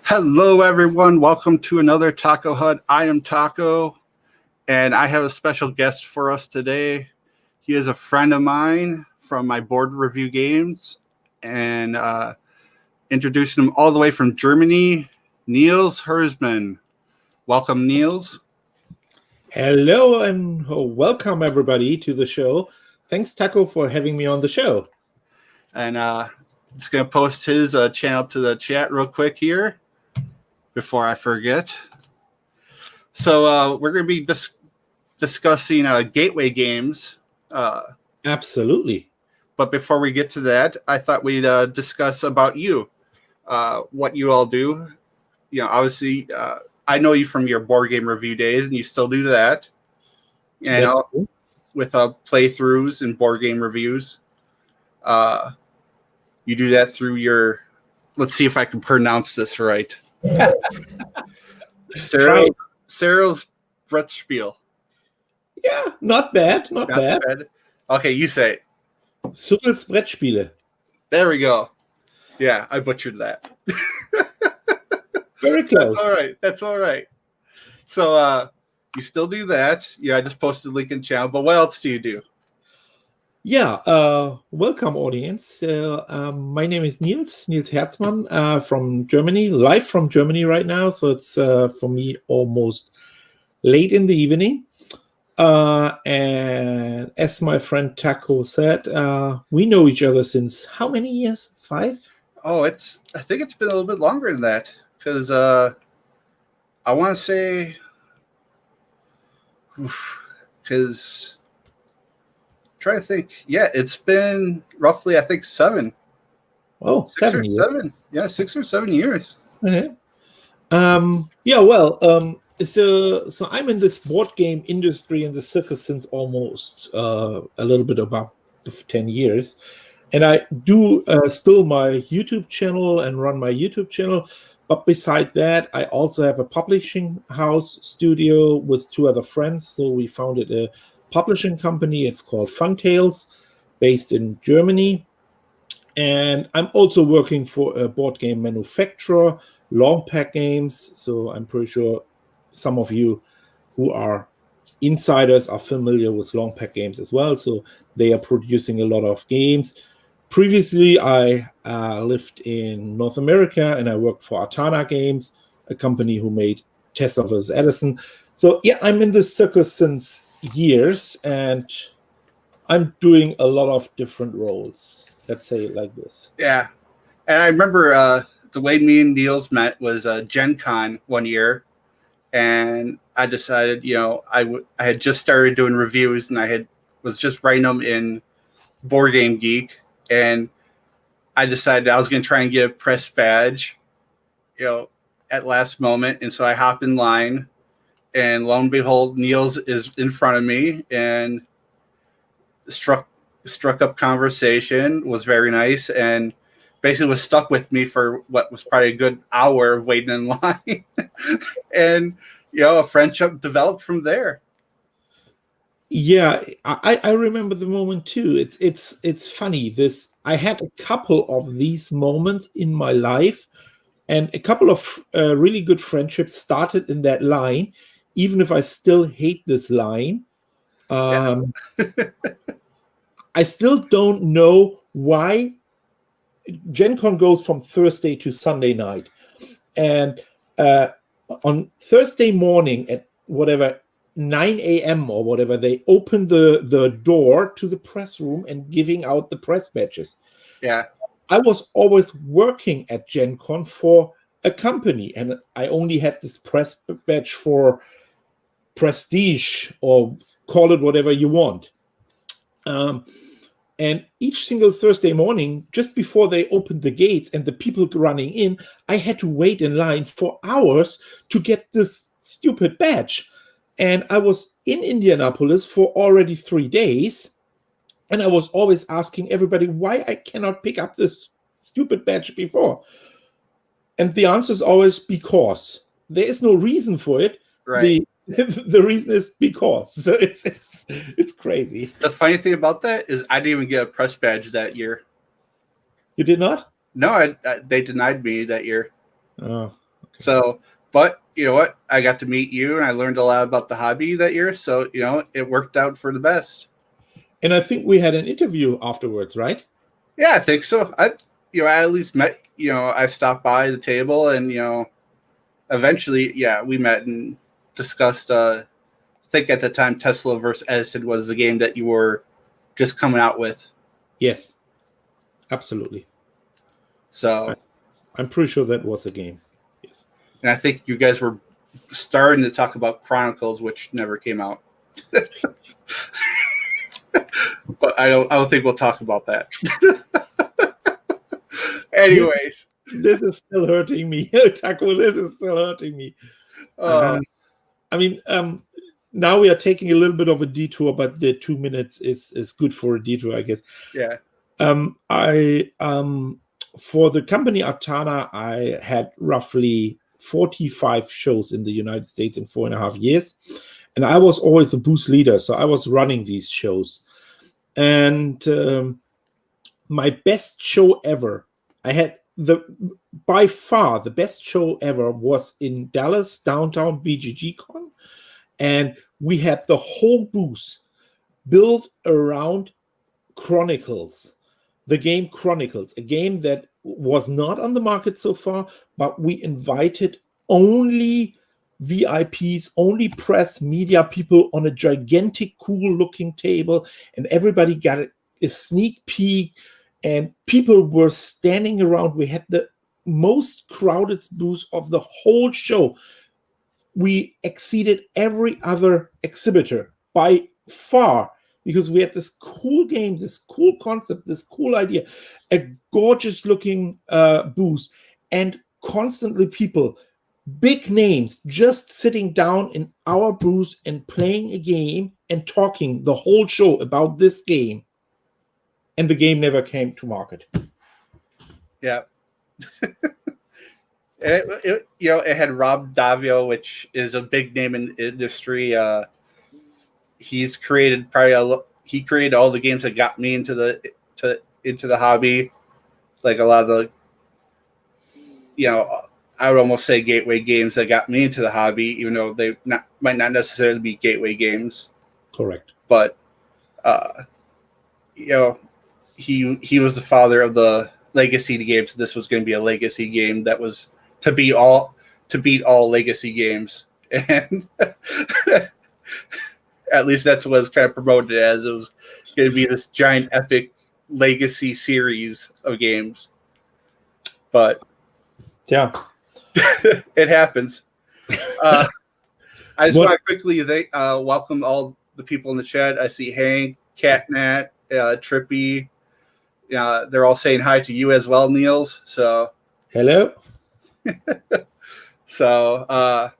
Hello, everyone. Welcome to another Taco Hut. I am Taco, and I have a special guest for us today. He is a friend of mine from my board review games, and introducing him all the way from Germany, Nils Herzman. Welcome, Nils. Hello and welcome everybody to the show. Thanks, Taco, for having me on the show. And just going to post his channel to the chat real quick here before I forget. So we're going to be discussing gateway games. Absolutely. But before we get to that, I thought we'd discuss about you, what you all do. You know, obviously, I know you from your board game review days, and you still do that. You know, cool. With playthroughs and board game reviews. You do that through your. Let's see if I can pronounce this right. Cyril's Brettspiel. Yeah, not bad. Not bad. Okay, you say it. Cyril's Brettspiele. There we go. Yeah, I butchered that. Very close. That's all right. So you still do that. Yeah, I just posted a link in channel. But what else do you do? Yeah, welcome, audience. My name is Nils Herzmann from Germany, live from Germany right now. So it's for me almost late in the evening. And as my friend Taco said, we know each other since how many years? 5? Oh, I think it's been a little bit longer than that. Because I want to say, because try to think. Yeah, it's been roughly, I think, 7. Oh, 7 years. 7. Yeah, 6 or 7 years. Okay. Yeah, well, so I'm in this board game industry in the circus since almost a little bit about 10 years. And I do still my YouTube channel and run my YouTube channel. But beside that, I also have a publishing house studio with 2 other friends. So we founded a publishing company. It's called Fun Tales, based in Germany. And I'm also working for a board game manufacturer, Long Pack Games. So I'm pretty sure some of you who are insiders are familiar with Long Pack Games as well. So they are producing a lot of games. Previously, I lived in North America, and I worked for Artana Games, a company who made Tesla vs. Edison. So yeah, I'm in this circus since years, and I'm doing a lot of different roles. Let's say it like this. Yeah, and I remember the way me and Nils met was Gen Con one year, and I decided, you know, I had just started doing reviews, and I was just writing them in Board Game Geek. And I decided I was going to try and get a press badge, you know, at last moment. And so I hop in line, and lo and behold, Nils is in front of me, and struck up conversation, was very nice, and basically was stuck with me for what was probably a good hour of waiting in line. And, you know, a friendship developed from there. Yeah, I remember the moment too. It's funny. I had a couple of these moments in my life, and a couple of really good friendships started in that line, even if I still hate this line. I still don't know why Gen Con goes from Thursday to Sunday night. And on Thursday morning at whatever, 9 a.m. or whatever, they open the door to the press room and giving out the press badges. Yeah. I was always working at Gen Con for a company, and I only had this press badge for prestige, or call it whatever you want. And each single Thursday morning, just before they opened the gates and the people running in, I had to wait in line for hours to get this stupid badge. And I was in Indianapolis for already 3 days. And I was always asking everybody why I cannot pick up this stupid badge before. And the answer is always because. There is no reason for it. Right. The reason is because. So it's crazy. The funny thing about that is I didn't even get a press badge that year. You did not? No, they denied me that year. Oh, So, but you know what? I got to meet you, and I learned a lot about the hobby that year. So it worked out for the best. And I think we had an interview afterwards, right? Yeah, I think so. I at least met. I stopped by the table, and eventually, yeah, we met and discussed. I think at the time, Tesla versus Edison was the game that you were just coming out with. Yes, absolutely. So I'm pretty sure that was a game. Yes. And I think you guys were starting to talk about Chronicles, which never came out. But I don't think we'll talk about that. Anyways, this is still hurting me, Taco. This is still hurting me. Now we are taking a little bit of a detour, but the 2 minutes is good for a detour, I guess. Yeah. For the company Artana, I had roughly 45 shows in the United States in 4.5 years. And I was always the booth leader. So I was running these shows. And my best show ever, I had by far the best show ever was in Dallas, downtown BGG-Con. And we had the whole booth built around Chronicles. The game Chronicles, a game that was not on the market so far, but we invited only VIPs, only press media people on a gigantic, cool-looking table, and everybody got a sneak peek, and people were standing around. We had the most crowded booth of the whole show. We exceeded every other exhibitor by far, because we had this cool game, this cool concept, this cool idea, a gorgeous looking booth, and constantly people, big names, just sitting down in our booth and playing a game and talking the whole show about this game. And the game never came to market. Yeah. It had Rob Davio, which is a big name in the industry. He's created he created all the games that got me into the hobby, like a lot of the I would almost say gateway games that got me into the hobby, even though they might not necessarily be gateway games. Correct. But he was the father of the legacy games. This was going to be a legacy game that was to beat all legacy games, and at least that's what it's kind of promoted as. It was going to be this giant epic legacy series of games. But yeah, it happens. I just want to quickly welcome all the people in the chat. I see Hank, Catnat, Trippy. They're all saying hi to you as well, Nils. So hello. So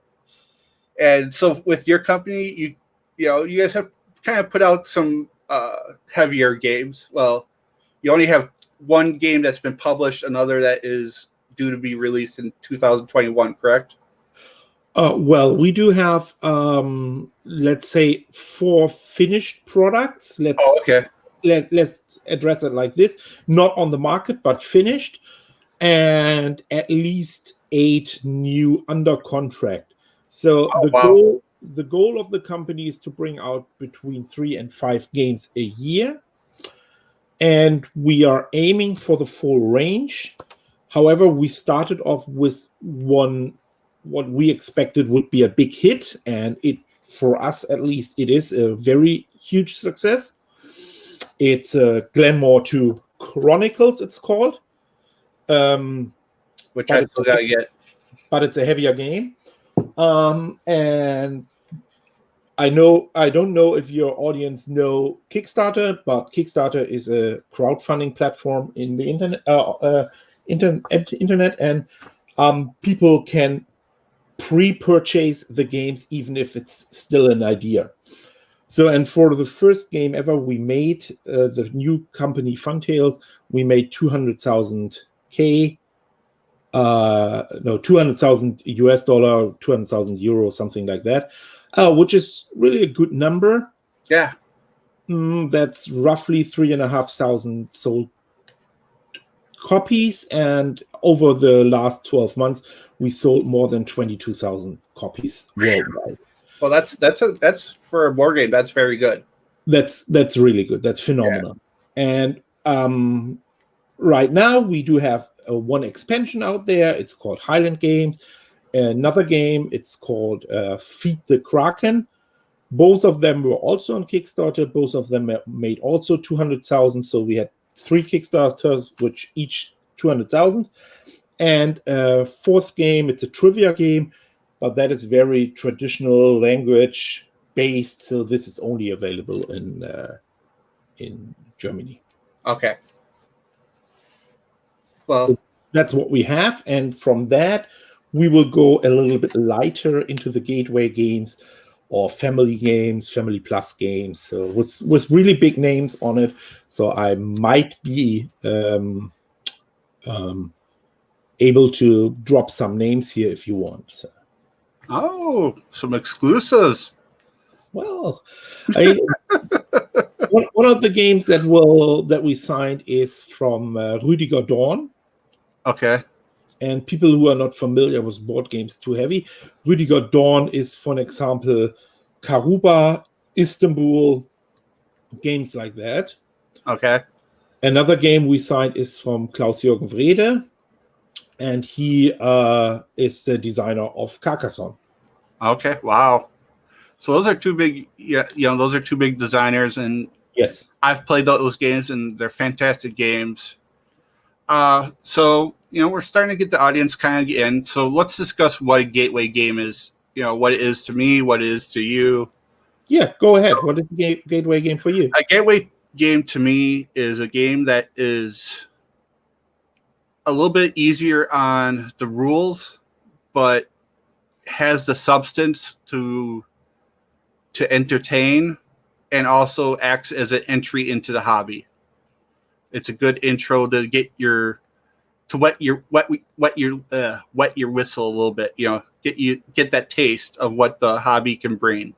and so with your company, you guys have kind of put out some heavier games. Well, you only have one game that's been published, another that is due to be released in 2021, correct? Well, we do have, let's say, 4 finished products. Okay. Let's address it like this: not on the market, but finished, and at least 8 new under contract. So the goal of the company is to bring out between 3 and 5 games a year, and we are aiming for the full range. However, we started off with what we expected would be a big hit, and for us at least, it is a very huge success. It's Glenmore 2 Chronicles, it's called. Which I still gotta get. But it's a heavier game. And I don't know if your audience know Kickstarter, but Kickstarter is a crowdfunding platform in the internet, and people can pre-purchase the games even if it's still an idea. So, and for the first game ever we made, the new company Funtails, we made 200,000 US dollar, 200,000 euros, something like that, which is really a good number. Yeah. That's roughly 3,500 sold copies, and over the last 12 months, we sold more than 22,000 copies worldwide. Well, that's for a board game. That's very good. That's really good. That's phenomenal. Yeah. And right now we do have one expansion out there. It's called Highland Games. Another game, it's called Feed the Kraken. Both of them were also on Kickstarter. Both of them made also 200,000. So we had 3 Kickstarters, which each 200,000. And fourth game, it's a trivia game, but that is very traditional language based. So this is only available in Germany. Okay. Well, so that's what we have, and from that we will go a little bit lighter into the gateway games or family games, family plus games. So with really big names on it. So I might be able to drop some names here if you want. So. Oh, some exclusives. Well, one of the games that we signed is from Rüdiger Dorn. Okay. And people who are not familiar with board games too heavy, Rüdiger Dorn is, for example, Karuba, Istanbul, games like that. Okay. Another game we signed is from Klaus-Jürgen Wrede, and he is the designer of Carcassonne. Okay. Wow. So those are two big, those are two big designers, and yes, I've played those games, and they're fantastic games. So we're starting to get the audience kind of in. So let's discuss what a gateway game is. What it is to me, what it is to you. Yeah, go ahead. What is a gateway game for you? A gateway game to me is a game that is a little bit easier on the rules, but has the substance to entertain, and also acts as an entry into the hobby. It's a good intro to get wet your whistle a little bit. Get that taste of what the hobby can bring.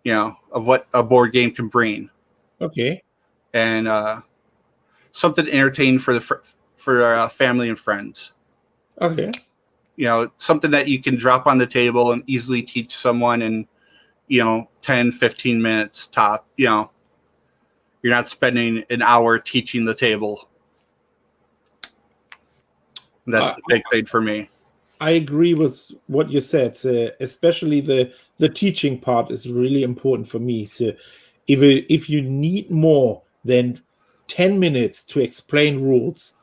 Of what a board game can bring. Okay. And something entertaining for family and friends. Okay. Something that you can drop on the table and easily teach someone in 10, 15 minutes top. You're not spending an hour teaching the table. That's the big thing for me. I agree with what you said. Especially the teaching part is really important for me. So if you need more than 10 minutes to explain rules,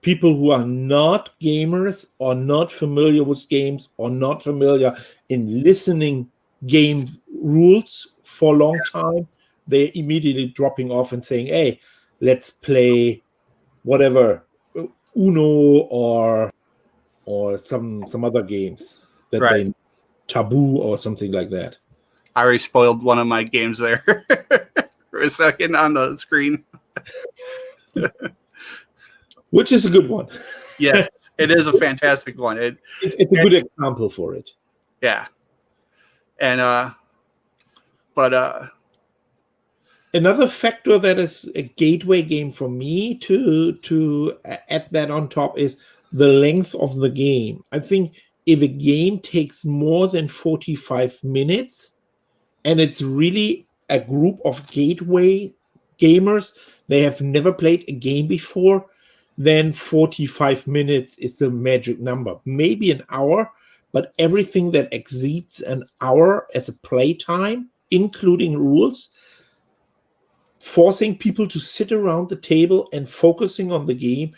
people who are not gamers or not familiar with games or not familiar in listening game rules for a long time, they're immediately dropping off and saying, hey, let's play whatever, Uno or some other games that right. they Taboo or something like that. I already spoiled one of my games there for a second on the screen. Which is a good one. Yes, it is a fantastic one. It's a good example for it. Yeah. And but another factor that is a gateway game for me to add that on top is the length of the game. I think if a game takes more than 45 minutes and it's really a group of gateway gamers, they have never played a game before, then 45 minutes is the magic number. Maybe an hour, but everything that exceeds an hour as a playtime, including rules, forcing people to sit around the table and focusing on the game,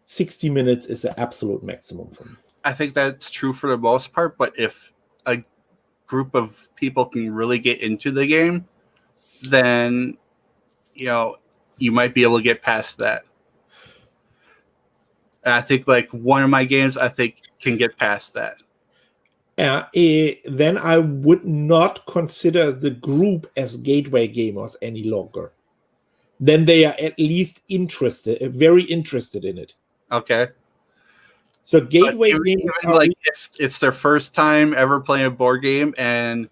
60 minutes is the absolute maximum for me. I think that's true for the most part, but if a group of people can really get into the game, then you might be able to get past that. And I think like one of my games, I think can get past that. Then I would not consider the group as gateway gamers any longer. Then they are at least very interested in it. Okay. So gateway gamers, like if it's their first time ever playing a board game and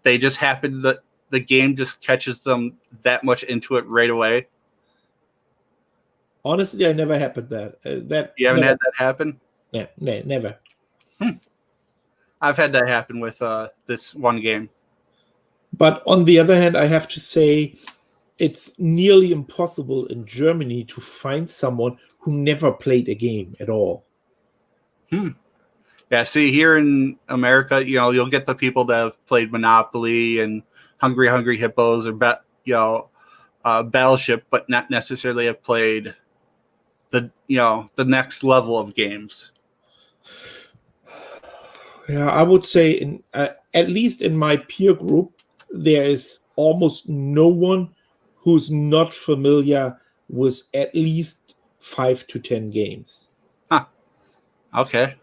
they just happen that the game just catches them that much into it right away. Honestly, I never happened that. That You haven't never, had that happen? never. I've had that happen with this one game. But on the other hand, I have to say it's nearly impossible in Germany to find someone who never played a game at all. Yeah, see, here in America, you'll get the people that have played Monopoly and Hungry Hungry Hippos or Battleship, but not necessarily have played the next level of games. Yeah, I would say at least in my peer group, there is almost no one who's not familiar with at least 5 to 10 games. Huh. Okay.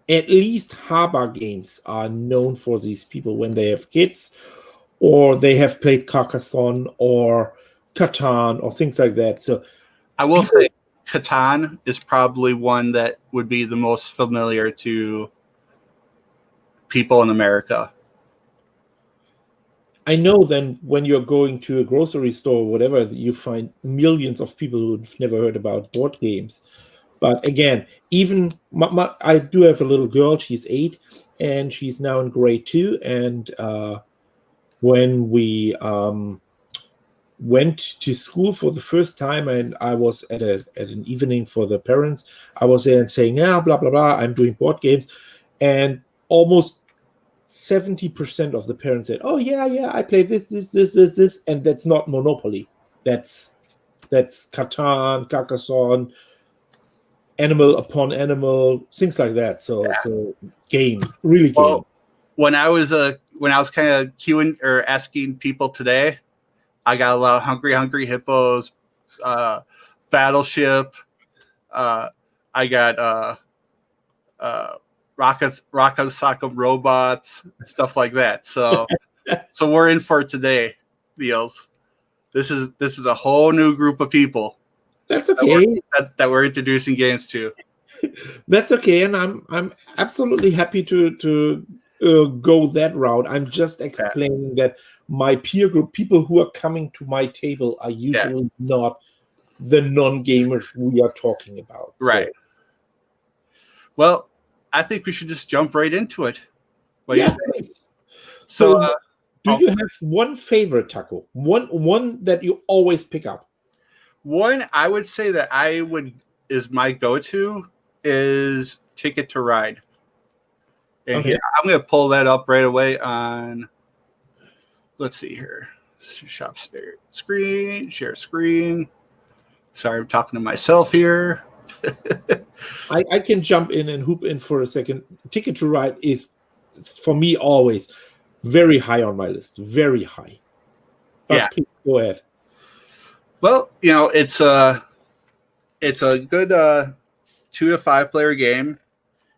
At least Haber games are known for these people when they have kids, or they have played Carcassonne or Catan or things like that. So I will say Catan is probably one that would be the most familiar to people in America. I know then when you're going to a grocery store or whatever, you find millions of people who've never heard about board games. But again, even I do have a little girl, she's 8, and she's now in grade 2. And when we went to school for the first time, and I was at an evening for the parents, I was there and saying, yeah, blah, blah, blah, I'm doing board games. And almost 70% of the parents said, "Oh yeah, I play this, and that's not Monopoly. That's Catan, Carcassonne, Animal Upon Animal, things like that." So games, really games. Well, when I was kind of queuing or asking people today, I got a lot of Hungry Hungry Hippos, Battleship. I got Raka Sock'em Robots, stuff like that. So we're in for today, Nils. This is a whole new group of people. That's okay. That we're introducing games to. That's okay, and I'm absolutely happy to go that route. I'm just explaining that my peer group, people who are coming to my table, are usually not the non-gamers we are talking about. Right. So. Well, I think we should just jump right into it. What do you think? So do you have one favorite taco? One that you always pick up? One I would say that is my go-to is Ticket to Ride. And here, I'm going to pull that up right away on, let's see here. Share screen. Sorry, I'm talking to myself here. I can jump in and hoop in for a second. Ticket to Ride is, for me, always very high on my list. Very high. But please go ahead. Well, it's a good 2 to 5 player game.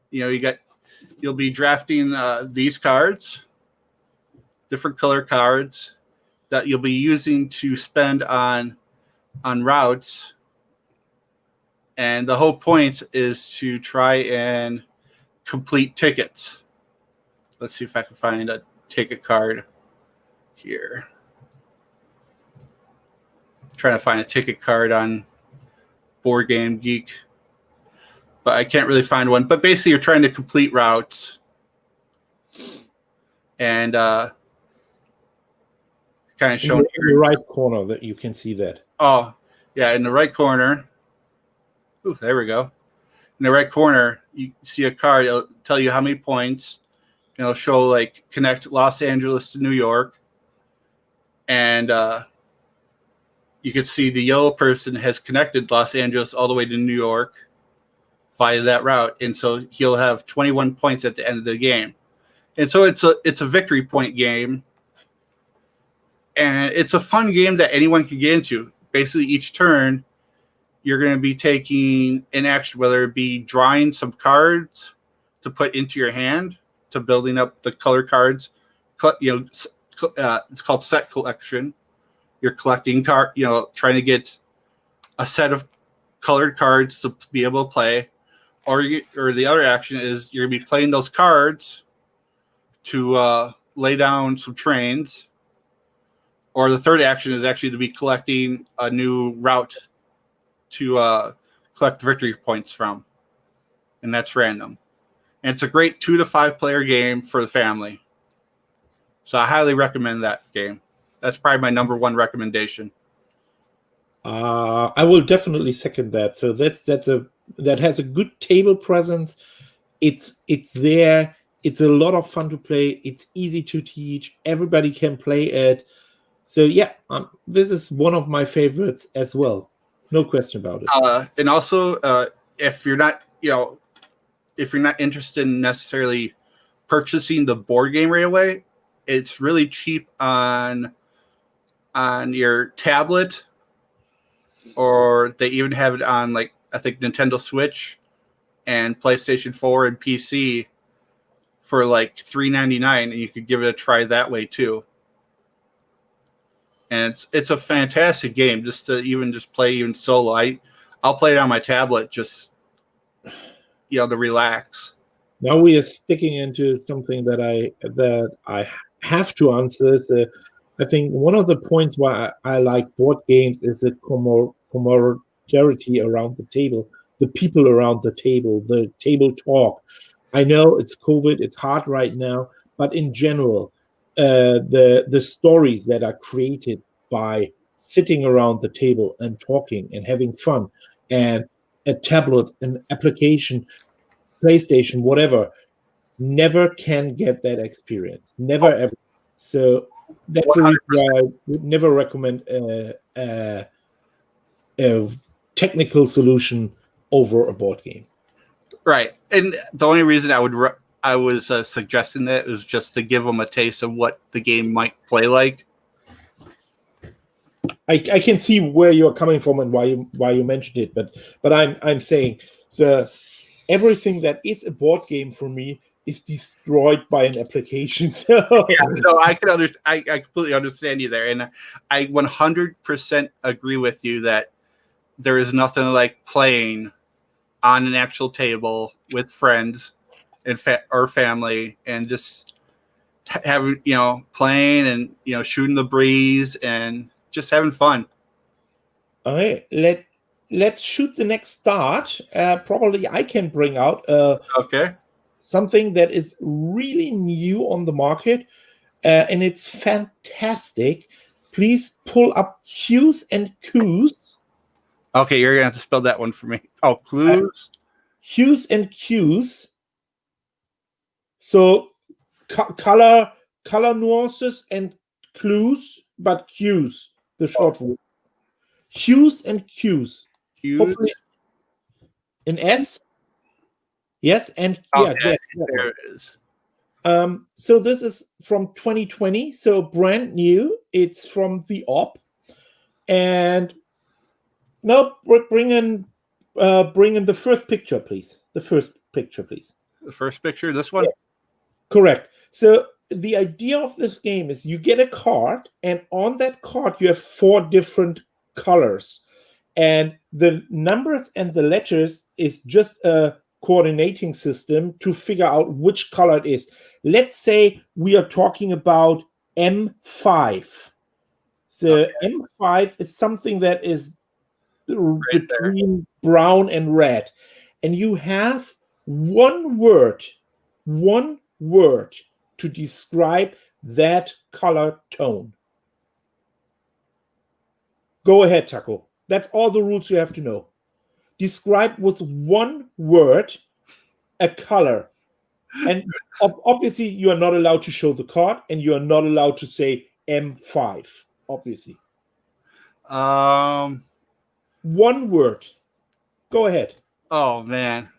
You'll be drafting these cards, different color cards that you'll be using to spend on routes. And the whole point is to try and complete tickets. Let's see if I can find a ticket card here. Trying to find a ticket card on Board Game Geek, but I can't really find one. But basically, you're trying to complete routes, and kind of showing in the right corner that you can see that. Oh, yeah, in the right corner. Ooh, there we go. In the right corner, you see a card. It'll tell you how many points. It'll show like connect Los Angeles to New York, and you can see the yellow person has connected Los Angeles all the way to New York via that route, and so he'll have 21 points at the end of the game. And so it's a victory point game, and it's a fun game that anyone can get into. Basically, each turn, you're going to be taking an action, whether it be drawing some cards to put into your hand, to building up the color cards. It's called set collection. You're collecting trying to get a set of colored cards to be able to play, or the other action is you're gonna be playing those cards to lay down some trains, or the third action is actually to be collecting a new route to collect victory points from, and that's random. And it's a great 2 to 5 player game for the family. So I highly recommend that game. That's probably my number one recommendation. I will definitely second that. So that has a good table presence. It's there. It's a lot of fun to play. It's easy to teach. Everybody can play it. So yeah, this is one of my favorites as well. No question about it. And also, if you're not interested in necessarily purchasing the board game right away, it's really cheap on your tablet, or they even have it on, like, I think Nintendo Switch and PlayStation 4 and PC for like $3.99, and you could give it a try that way too. And it's a fantastic game just to play even solo. I'll play it on my tablet just to relax. Now we are sticking into something that I have to answer. So I think one of the points why I like board games is the camaraderie around the table, the people around the table talk. I know it's COVID, it's hard right now, but in general, the stories that are created by sitting around the table and talking and having fun, and a tablet, an application, PlayStation, whatever, never can get that experience. Never ever. So that's the reason why I would never recommend a technical solution over a board game. Right, and the only reason I was suggesting that was just to give them a taste of what the game might play like. I can see where you're coming from and why you mentioned it, but I'm saying, so everything that is a board game for me is destroyed by an application. So I completely understand you there, and I 100% agree with you that there is nothing like playing on an actual table with friends and or family, and just having playing and shooting the breeze and just having fun. All right, let's shoot the next start. Probably I can bring out Okay. something that is really new on the market, and it's fantastic. Please pull up Hues and Cues. Okay, you're gonna have to spell that one for me. Oh, clues. Hues and Cues. So color nuances and clues, but cues, the short word. Hues and Cues. Hopefully an S. Yes, and okay, yes, there it is. So this is from 2020, so brand new. It's from the op, and now bring in the first picture, please. The first picture, please. The first picture, this one. Yes. Correct. So the idea of this game is you get a card, and on that card you have 4 different colors, and the numbers and the letters is just a coordinating system to figure out which color it is. Let's say we are talking about M5. So okay. M5 is something that is right between brown and red, and you have one word to describe that color tone. Go ahead, Taco. That's all the rules you have to know. Describe with one word a color. And obviously, you are not allowed to show the card, and you are not allowed to say M5, obviously. One word. Go ahead. Oh, man.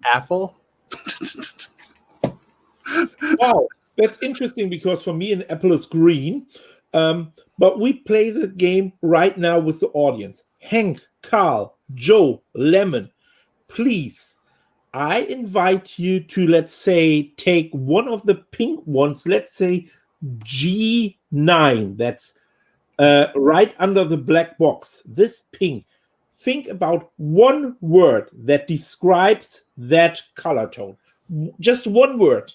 Apple? Wow, that's interesting, because for me, an apple is green. But we play the game right now with the audience. Hank, Carl, Joe, Lemon, please, I invite you to, let's say, take one of the pink ones, let's say G9. That's right under the black box. This pink. Think about one word that describes that color tone. Just one word.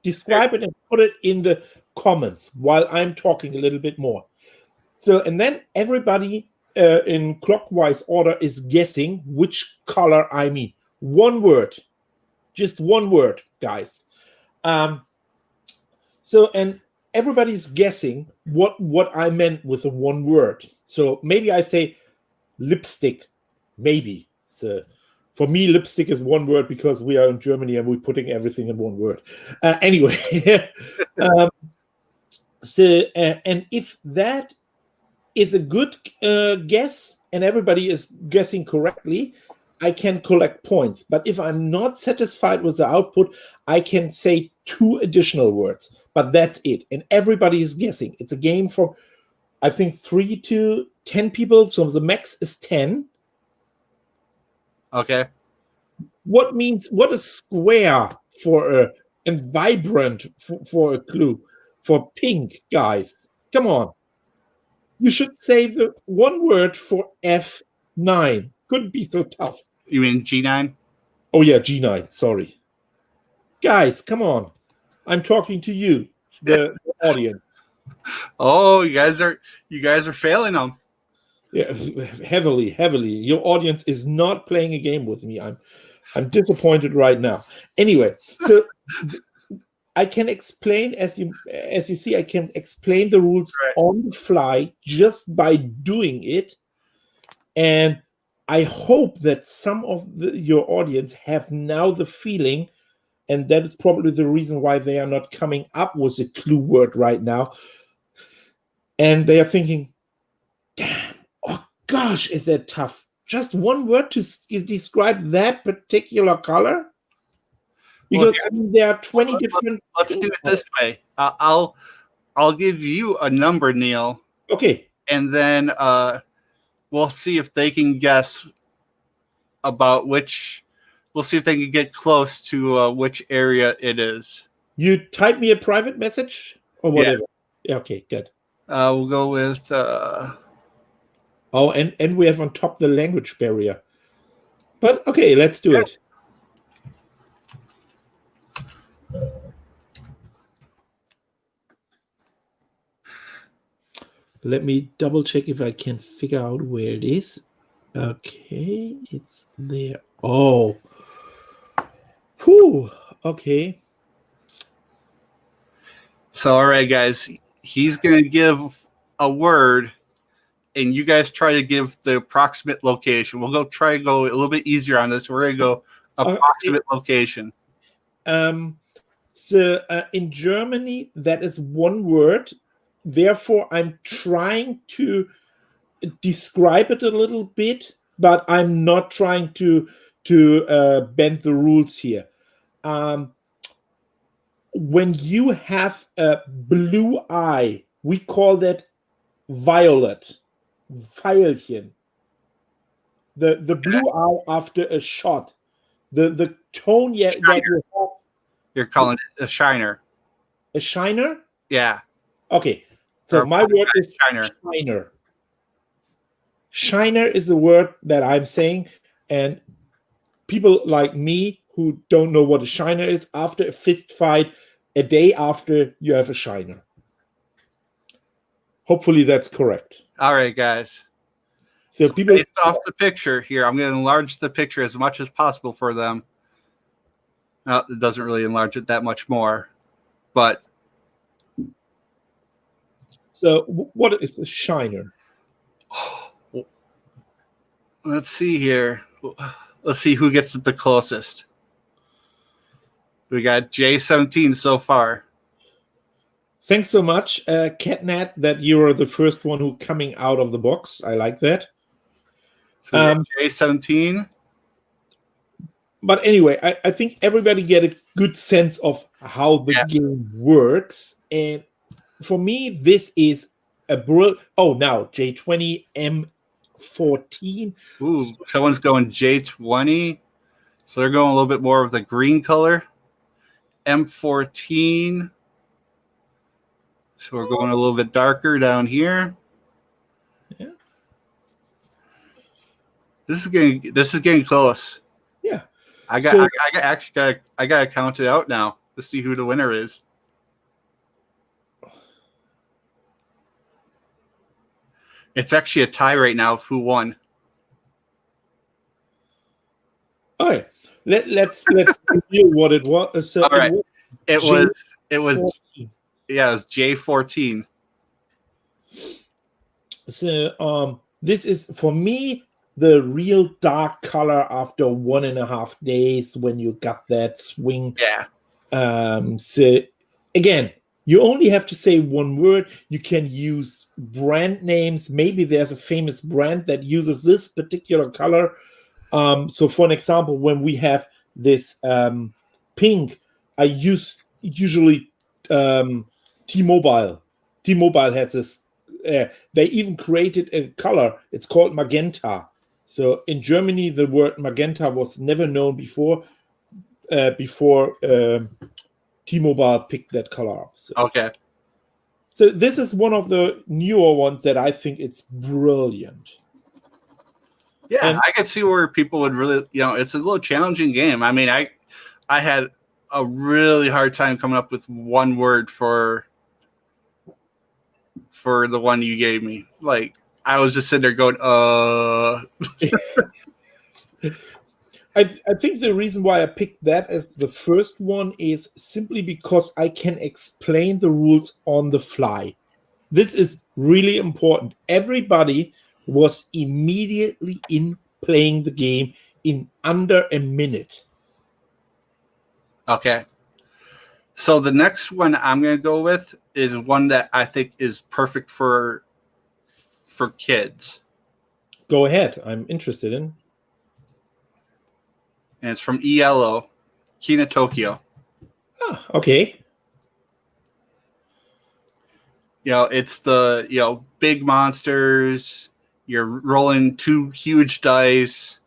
Describe it and put it in the comments while I'm talking a little bit more. So, and then everybody in clockwise order is guessing which color I mean. One word, just one word, guys. So, and everybody's guessing what I meant with the one word. So maybe I say lipstick, maybe. So for me, lipstick is one word because we are in Germany and we're putting everything in one word. Anyway, and if that is a good guess and everybody is guessing correctly, I can collect points. But if I'm not satisfied with the output, I can say 2 additional words. But that's it. And everybody is guessing. It's a game for, I think, 3 to 10 people. So the max is 10. Okay. What is square for a, and vibrant for a clue? For pink, guys. Come on. You should say the one word for F9. Couldn't be so tough. You mean G9? Oh yeah, G9. Sorry, guys, come on. I'm talking to you, the audience. Oh, you guys are failing them. Yeah, heavily. Your audience is not playing a game with me. I'm disappointed right now. Anyway, so I can explain as you see. I can explain the rules on the fly just by doing it, and I hope that some of your audience have now the feeling, and that is probably the reason why they are not coming up with a clue word right now. And they are thinking, damn, oh gosh, is that tough? Just one word to describe that particular color? Because I mean, there are 20 different. Let's do it this way. I'll give you a number, Neil. Okay. And then we'll see if they can guess about which. We'll see if they can get close to which area it is. You type me a private message or whatever. Yeah, okay, good. We'll go with. Oh, and we have on top the language barrier. But okay, let's do it. Let me double check if I can figure out where it is. Okay, it's there. Oh. Whew. Okay. So, all right, guys. He's going to give a word, and you guys try to give the approximate location. We'll try to go a little bit easier on this. We're going to go approximate location. So in Germany, that is one word. Therefore, I'm trying to describe it a little bit, but I'm not trying to bend the rules here. When you have a blue eye, we call that violet. Veilchen. The blue eye after a shot. The tone that you have. You're calling it a shiner. A shiner? Yeah. Okay. So my word is shiner. Shiner is the word that I'm saying, and people like me who don't know what a shiner is, after a fist fight, a day after, you have a shiner. Hopefully that's correct. All right, guys. So people, based off the picture here, I'm going to enlarge the picture as much as possible for them. Now, it doesn't really enlarge it that much more, but. So what is a shiner? Let's see here. Let's see who gets it the closest. We got J17 so far. Thanks so much, Catnat, that you are the first one who coming out of the box. I like that. So J17. But anyway, I think everybody get a good sense of how the game works. And for me, this is a brilliant. Oh, now J20 M14. Ooh, someone's going J20. So they're going a little bit more of the green color. M14. So we're going a little bit darker down here. Yeah. This is getting close. Yeah. I gotta count it out now. to see who the winner is. It's actually a tie right now of who won. All right, let's reveal what it was. So All right, it was J14. yeah, it was J14. So this is for me the real dark color after 1.5 days when you got that swing. Yeah. So again, you only have to say one word. You can use brand names. Maybe there's a famous brand that uses this particular color. So for an example, when we have this pink, I use usually T-Mobile. T-Mobile has this. They even created a color. It's called magenta. So in Germany, the word magenta was never known before. T-Mobile picked that color up. So. Okay. So this is one of the newer ones that I think it's brilliant. Yeah, And I could see where people would really, it's a little challenging game. I mean, I had a really hard time coming up with one word for the one you gave me. Like, I was just sitting there going, I think the reason why I picked that as the first one is simply because I can explain the rules on the fly. This is really important. Everybody was immediately in playing the game in under a minute. Okay. So the next one I'm going to go with is one that I think is perfect for kids. Go ahead. I'm interested in. And it's from ELO, Kina Tokyo. Ah, okay. It's the, big monsters. You're rolling 2 huge dice.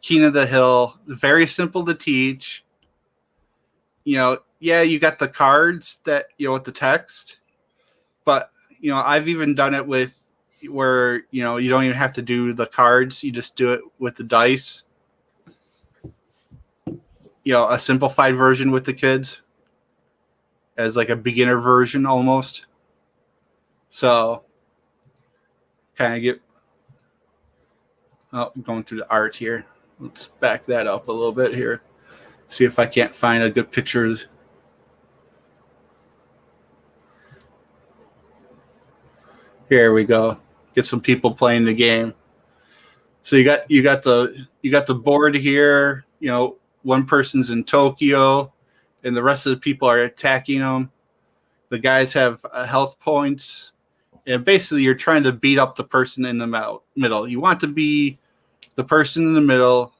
Kina the Hill. Very simple to teach. Yeah, you got the cards that, with the text. But, I've even done it with where, you don't even have to do the cards. You just do it with the dice. A simplified version with the kids as like a beginner version almost. So kind of get I'm going through the art here. Let's back that up a little bit here. See if I can't find a good picture. Here we go. Get some people playing the game. So you got the board here. One person's in Tokyo, and the rest of the people are attacking them. The guys have health points, and basically you're trying to beat up the person in the middle. You want to be the person in the middle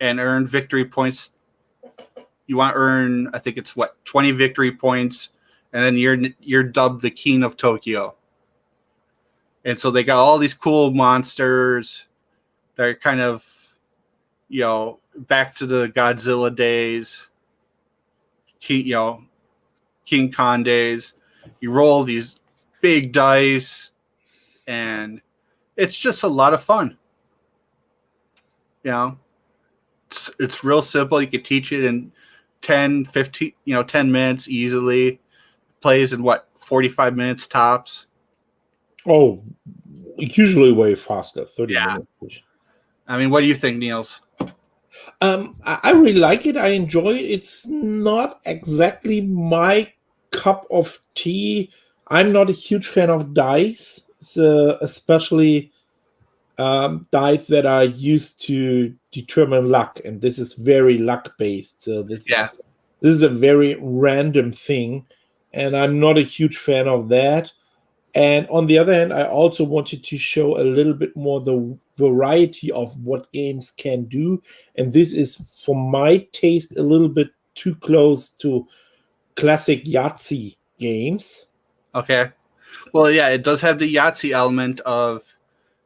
and earn victory points. You want to earn, I think it's 20 victory points, and then you're dubbed the King of Tokyo. And so they got all these cool monsters that are kind of, back to the Godzilla days, King Kong days. You roll these big dice, and it's just a lot of fun. It's real simple. You could teach it in 10, 15, 10 minutes easily. Plays in 45 minutes tops. Oh, usually way faster, 30 minutes. I mean, what do you think, Nils? I really like it. I enjoy it. It's not exactly my cup of tea. I'm not a huge fan of dice, so especially dice that are used to determine luck, and this is very luck based. So this is a very random thing, and I'm not a huge fan of that. And on the other hand, I also wanted to show a little bit more the variety of what games can do. And this is, for my taste, a little bit too close to classic Yahtzee games. Okay. Well, yeah, it does have the Yahtzee element of,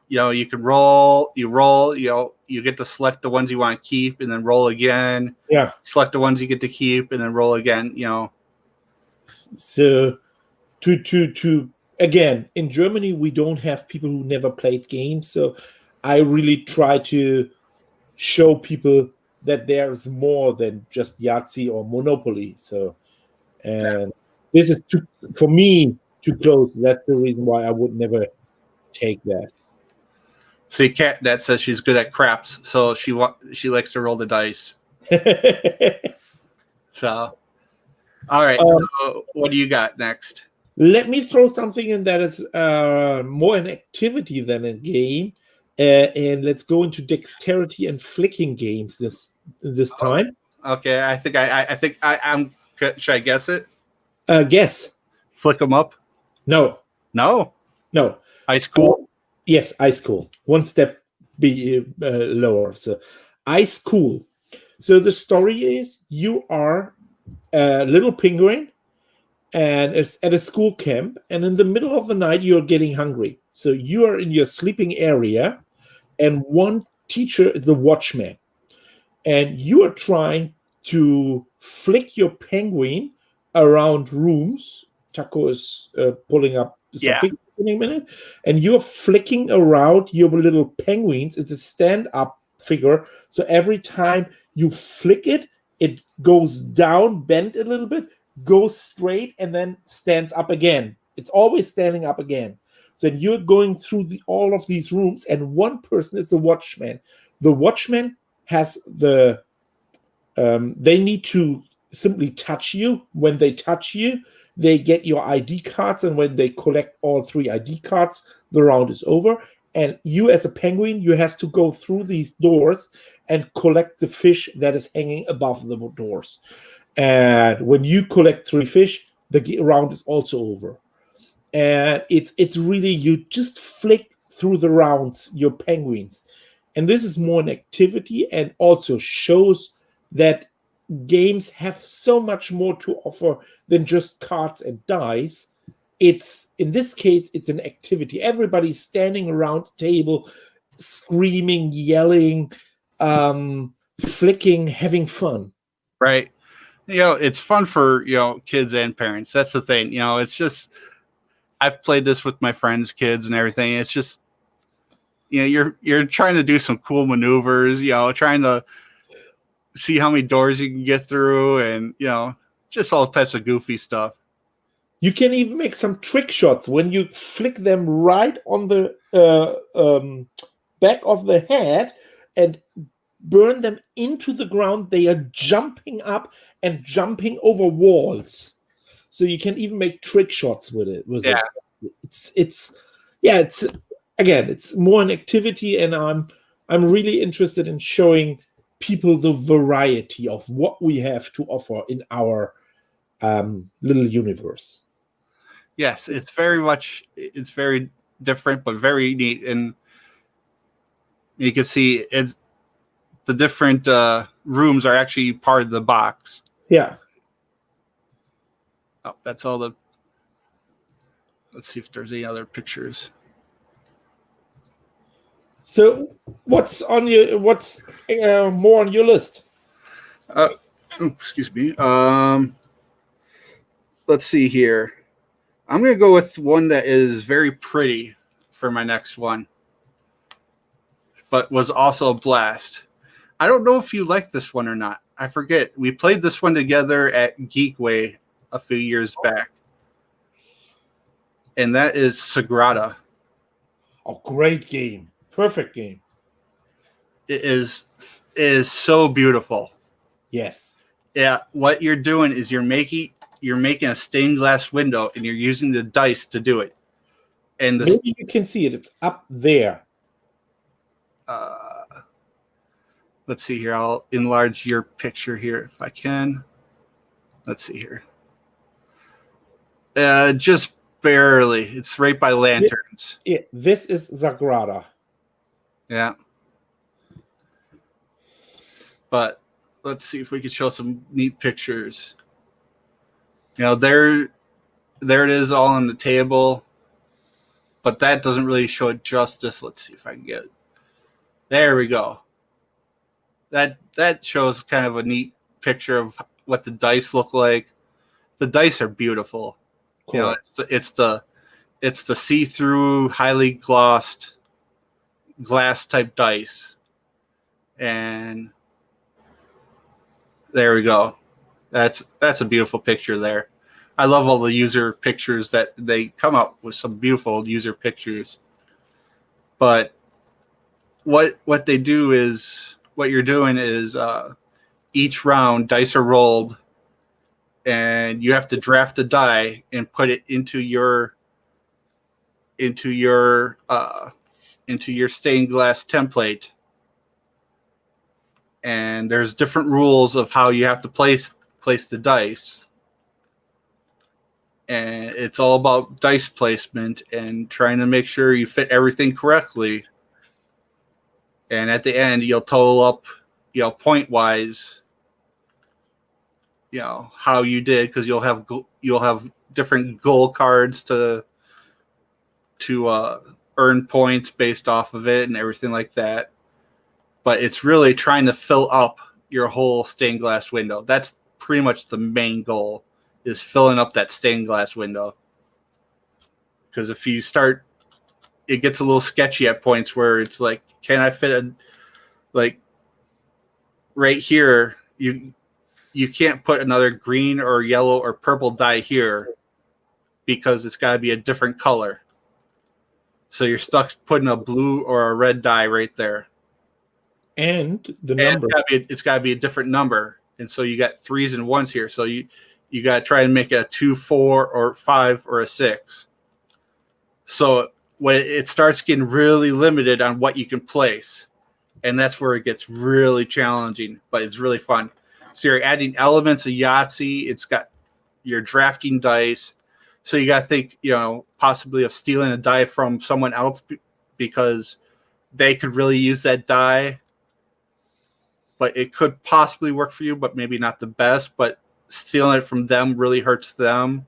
you can roll, you get to select the ones you want to keep and then roll again. Yeah. Select the ones you get to keep and then roll again, So to again, in Germany, we don't have people who never played games. So I really try to show people that there's more than just Yahtzee or Monopoly. So, and this is for me too close. That's the reason why I would never take that. See, Cat that says she's good at craps, so she likes to roll the dice. So, all right. So, what do you got next? Let me throw something in that is more an activity than a game, and let's go into dexterity and flicking games this time. Okay, I think I'm. Should I guess it? Guess. Flick them up. No. Ice Cool. Yes, Ice Cool. One step lower. So, Ice Cool. So the story is you are a little penguin, and it's at a school camp, and in the middle of the night you're getting hungry. So you are in your sleeping area, and one teacher is the watchman, and you are trying to flick your penguin around rooms. Taco is pulling up something in a minute, and you're flicking around your little penguins. It's a stand-up figure, so every time you flick it, it goes down, bent a little bit, goes straight, and then stands up again. It's always standing up again. So you're going through all of these rooms, and one person is the watchman. The watchman has they need to simply touch you. When they touch you, they get your ID cards, and when they collect all 3 ID cards, the round is over. And you, as a penguin, you have to go through these doors and collect the fish that is hanging above the doors. And when you collect 3 fish, the round is also over. And it's really, you just flick through the rounds, your penguins. And this is more an activity, and also shows that games have so much more to offer than just cards and dice. It's, in this case, it's an activity. Everybody's standing around the table, screaming, yelling, flicking, having fun. Right. It's fun for, kids and parents. That's the thing. It's just, I've played this with my friends' kids and everything. It's just, you're trying to do some cool maneuvers, trying to see how many doors you can get through, and, just all types of goofy stuff. You can even make some trick shots when you flick them right on the back of the head and burn them into the ground. They are jumping up and jumping over walls. So you can even make trick shots with it. It's more an activity, and I'm really interested in showing people the variety of what we have to offer in our little universe. Yes, it's very different, but very neat. And you can see the different rooms are actually part of the box. Yeah. Oh, that's all the. Let's see if there's any other pictures. So, what's more on your list? Excuse me. Let's see here. I'm going to go with one that is very pretty for my next one, but was also a blast. I don't know if you like this one or not. I forget. We played this one together at Geekway a few years back, and that is Sagrada. Oh, great game. Perfect game. It is so beautiful. Yes. Yeah, what you're doing is you're making a stained glass window, and you're using the dice to do it. And maybe you can see it. It's up there. Let's see here. I'll enlarge your picture here if I can. Let's see here. Just barely. It's right by lanterns. This is Sagrada. Yeah. But let's see if we can show some neat pictures. There it is all on the table. But that doesn't really show it justice. Let's see if I can get it. There we go. That shows kind of a neat picture of what the dice look like. The dice are beautiful. Cool. It's the see-through, highly glossed glass type dice. And There we go. That's a beautiful picture there. I love all the user pictures that they come up with, some beautiful user pictures. But what they do is, what you're doing is, each round dice are rolled, and you have to draft a die and put it into your stained glass template. And there's different rules of how you have to place the dice. And it's all about dice placement and trying to make sure you fit everything correctly. And at the end, you'll total up, point wise, how you did, because you'll have different goal cards to earn points based off of it and everything like that. But it's really trying to fill up your whole stained glass window. That's pretty much the main goal, is filling up that stained glass window. Because if you start, it gets a little sketchy at points where it's like, can I fit right here? You can't put another green or yellow or purple die here because it's got to be a different color. So you're stuck putting a blue or a red die right there. And the number. It's got to be a different number. And so you got 3s and 1s here. So you got to try and make it a 2, 4, or 5, or a 6. So when it starts getting really limited on what you can place, and that's where it gets really challenging, but it's really fun. So you're adding elements of Yahtzee. It's got your drafting dice. So you got to think, possibly of stealing a die from someone else because they could really use that die. But it could possibly work for you, but maybe not the best. But stealing it from them really hurts them.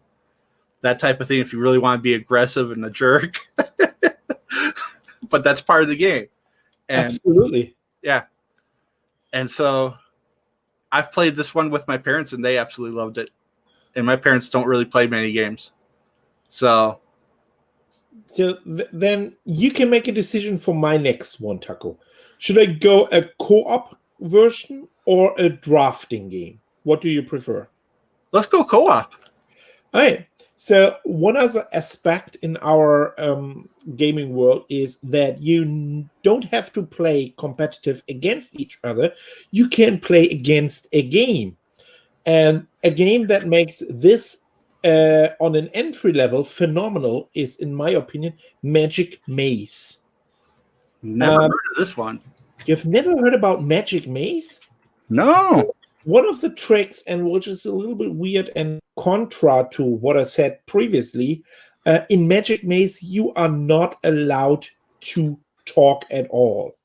That type of thing, if you really want to be aggressive and a jerk. But that's part of the game. And, absolutely. Yeah. And so I've played this one with my parents, and they absolutely loved it. And my parents don't really play many games. So then you can make a decision for my next one, Taco. Should I go a co-op version or a drafting game? What do you prefer? Let's go co-op. All right. So one other aspect in our gaming world is that you don't have to play competitive against each other. You can play against a game. And a game that makes this on an entry level phenomenal is, in my opinion, Magic Maze. Never heard of this one. You've never heard about Magic Maze? No. One of the tricks, and which is a little bit weird and contra to what I said previously, in Magic Maze, you are not allowed to talk at all.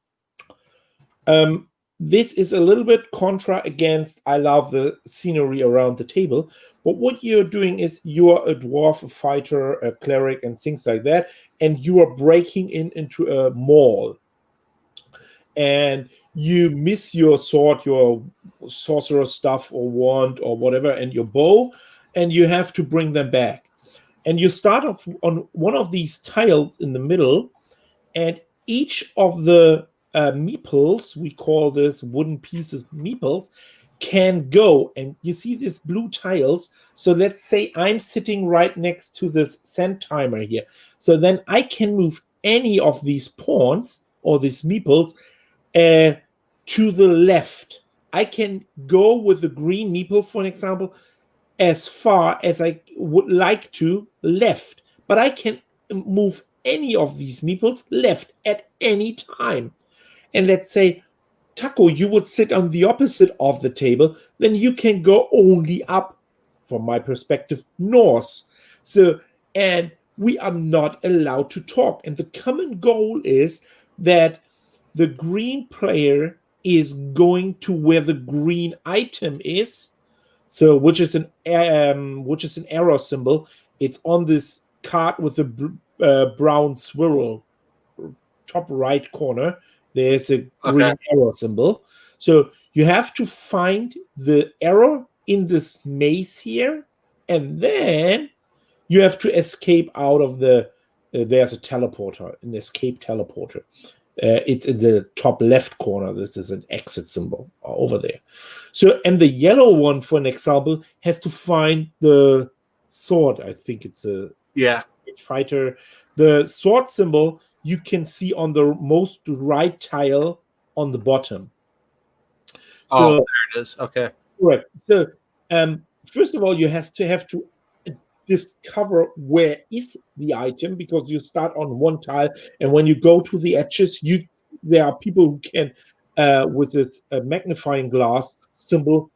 This is a little bit contra against, I love the scenery around the table, but what you're doing is you're a dwarf, a fighter, a cleric, and things like that, and you are breaking into a mall. And you miss your sword, your sorcerer stuff or wand or whatever, and your bow, and you have to bring them back. And you start off on one of these tiles in the middle, and each of the meeples, we call this wooden pieces meeples, can go. And you see these blue tiles. So let's say I'm sitting right next to this sand timer here. So then I can move any of these pawns or these meeples to the left. I can go with the green meeple, for an example, as far as I would like to left. But I can move any of these meeples left at any time. And let's say, Taco, you would sit on the opposite of the table, then you can go only up, from my perspective, north. So, and we are not allowed to talk. And the common goal is that the green player is going to where the green item is, so which is an arrow symbol. It's on this card with the brown swirl, top right corner. There's a green arrow symbol. So you have to find the arrow in this maze here, and then you have to escape out of the. There's a teleporter, an escape teleporter. It's in the top left corner. This is an exit symbol over there. So, and the yellow one, for an example, has to find the sword. I think it's a fighter. The sword symbol you can see on the most right tile on the bottom. So, there it is. Okay. Correct. So, first of all, you have to discover where is the item, because you start on one tile, and when you go to the edges, there are people who can, with this magnifying glass symbol,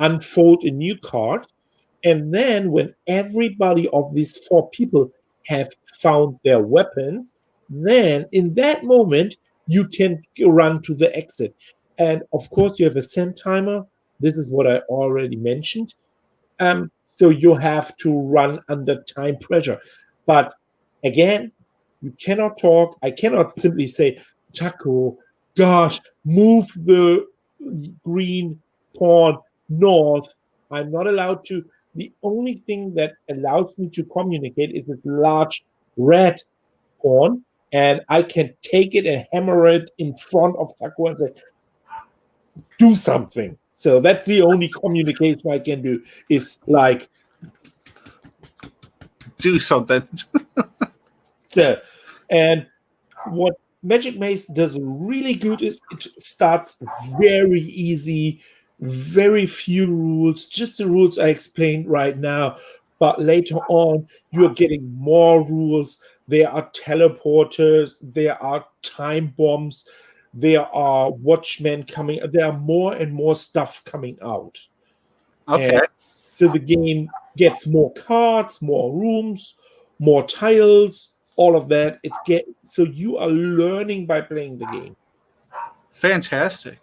unfold a new card, and then when everybody of these 4 people have found their weapons, then in that moment you can run to the exit. And of course, you have a send timer. This is what I already mentioned. So you have to run under time pressure. But again, you cannot talk. I cannot simply say, Taco, gosh, move the green pawn north. I'm not allowed to. The only thing that allows me to communicate is this large red pawn, and I can take it and hammer it in front of Taco and say, do something. So that's the only communication I can do, is like, do something. So, and what Magic Maze does really good is it starts very easy, very few rules, just the rules I explained right now. But later on, you're getting more rules. There are teleporters, there are time bombs, there are watchmen coming. There are more and more stuff coming out. Okay. And so the game gets more cards, more rooms, more tiles, all of that. So you are learning by playing the game. Fantastic.